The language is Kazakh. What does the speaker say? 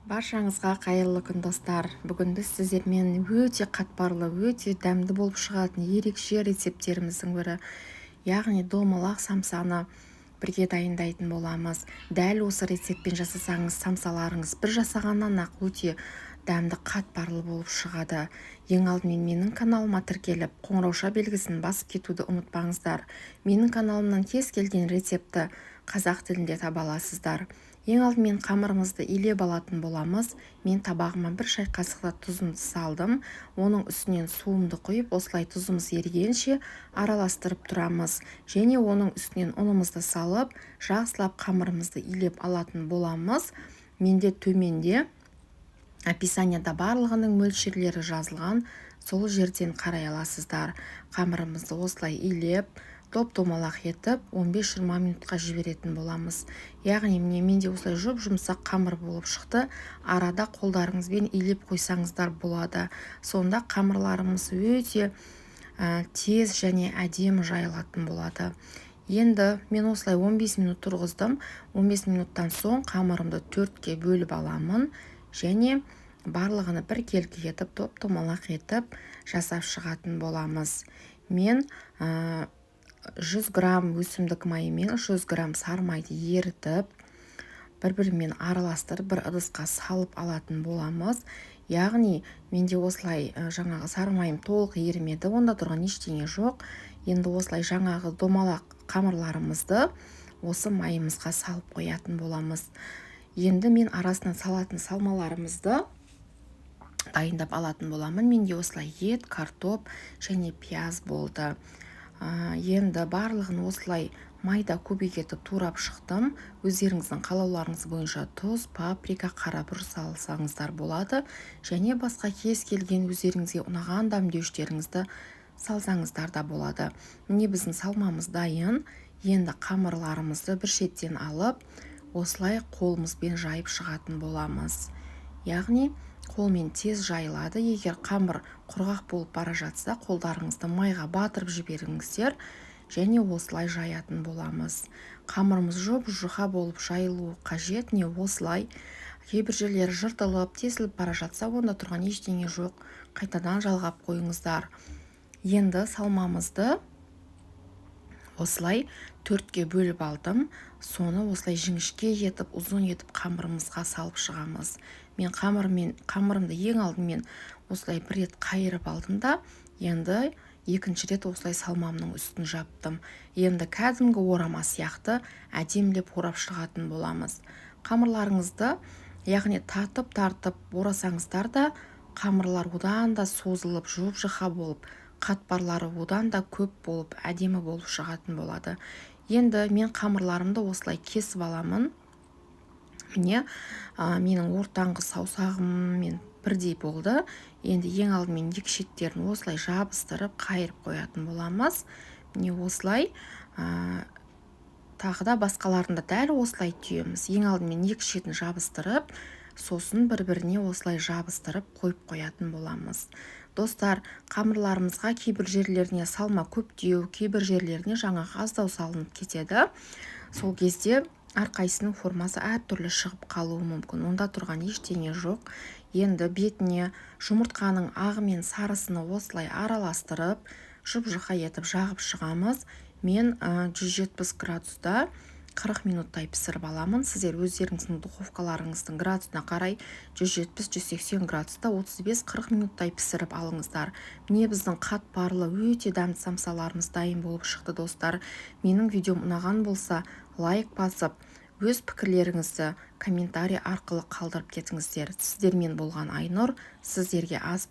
Баршаңызға қайырлы күн достар. Бүгін біз сіздермен өте қатпарлы, өте дәмді болып шығатын ерекше рецепттеріміздің бірі, яғни домалақ самсаны бірге дайындайтын боламыз. Дәл осы рецептпен жасасаңыз, самсаларыңыз бір жасағаннан-ақ өте дәмді қатпарлы болып шығады. Ең алдымен менің каналыма тіркеліп, қоңырауша белгісін басып кетуді ұмытпаңыздар. Менің каналымнан кез келген рецепті қазақ тілінде таба аласыздар. Ең алдымен қамырымызды илеп алатын боламыз. Мен табағыма бір шай қасықта тұзымды салдым. Оның үстінен суымды құйып, осылай тұзымыз ерігенше араластырып тұрамыз. Және оның үстінен ұнымызды салып, жақсылап қамырымызды илеп алатын боламыз. Менде төменде описанияда барлығының мөлшерлері жазылған, сол жерден қарай аласыздар. Қамырымызды осылай илеп, топ-томалақ етіп 15-20 минутқа жіберетін боламыз. Яғни менде осылай жұп-жұмсақ қамыр болып шықты. Арада қолдарыңызбен илеп қойсаңыздар болады. Сонда қамырларымыз өте тез және әдемі жайылатын болады. Енді мен осылай 15 минут тұрғыздым. 15 минуттан соң қамырымды 4-ке бөліп аламын және барлығыны бір келкі етіп, топ-томалақ етіп жасап шығатын боламыз. Мен 100 грамм өсімдік майы мен 100 грамм сары майды ерітіп, бір-бірімен араластырып, бір ыдысқа салып алатын боламыз. Яғни менде осылай жаңағы сары майым толық ерімеді, онда тұрған ештеңе жоқ. Енді осылай жаңағы домалақ қамырларымызды осы майымызға салып қоятын боламыз. Енді мен арасынан салатын салмаларымызды дайындап алатын боламын. Менде осылай ет, картоп және пияз болды. Енді барлығын осылай майда көбейтіп турап шықтым. Өздеріңіздің қалауларыңыз бойынша тұз, паприка, қарабұрыш салсаңыздар болады. Және басқа кез келген өздеріңізге ұнаған дәмдеуіштеріңізді салсаңыздар да болады. Міне біздің салмамыз дайын. Енді қамырларымызды бір шеттен алып, осылай қолымызбен жайып шығатын боламыз. Яғни қолмен тез жайылады. Егер қамыр құрғақ болып бара жатса, қолдарыңызды майға батырып жіберіңіздер және осылай жаятын боламыз. Қамырымыз жұп-жұқа болып жайылуы қажет, не осылай. Кейбір жерлері жыртылып, тесіліп бара жатса, онда тұрған ештеңе жоқ. Қайтадан жалғап қойыңыздар. Енді салмамызды осылай 4-ке бөліп алдым. Соны осылай жіңішке етіп, ұзын етіп қамырымызға салып шығамыз. Мен қамырымды ең алдымен осылай бір рет қайырып алдым да, енді екінші рет осылай салмамның үстін жаптым. Енді кәдімгі орама сияқты әдемілеп орап шығатын боламыз. Қамырларыңызды, яғни тартып орасаңыздар да, қамырлар одан да созылып, жұп-жұқа болып, қатпарлары одан да көп болып, әдемі болып шығатын болады. Енді мен қамырларымды осылай кесіп аламын. Міне, менің ортаңғы саусағыммен бірдей болды. Енді ең алдымен екі шеттерін осылай жабыстырып, қайырып қоятын боламыз. Міне осылай, тағы да басқаларында дәл осылай түйеміз. Ең алдымен екі шетін жабыстырып, сосын бір-біріне осылай жабыстырып қойып қоятын боламыз. Достар, қамырларымызға кейбір жерлеріне салма көптеу, кейбір жерлеріне жаңағы аздау салынып кетеді. Сол кезде әрқайсының формасы әртүрлі шығып қалуы мүмкін. Онда тұрған ештеңе жоқ. Енді бетіне жұмыртқаның ағы мен сарысыны осылай араластырып, жұп-жұқа етіп жағып шығамыз. Мен 170 градуста 40 минуттай пісіріп аламын. Сіздер өздеріңіздің духовкаларыңыздың градусына қарай 170-180 градуста 35-40 минуттай пісіріп алыңыздар. Міне біздің қатпарлы, өте дәмді самсаларымыз дайын болып шықты достар. Менің видеом ұнаған болса, лайк басып, өз пікірлеріңізді комментарий арқылы қалдырып кетіңіздер. Сіздермен болған Айнұр, сіздерге ас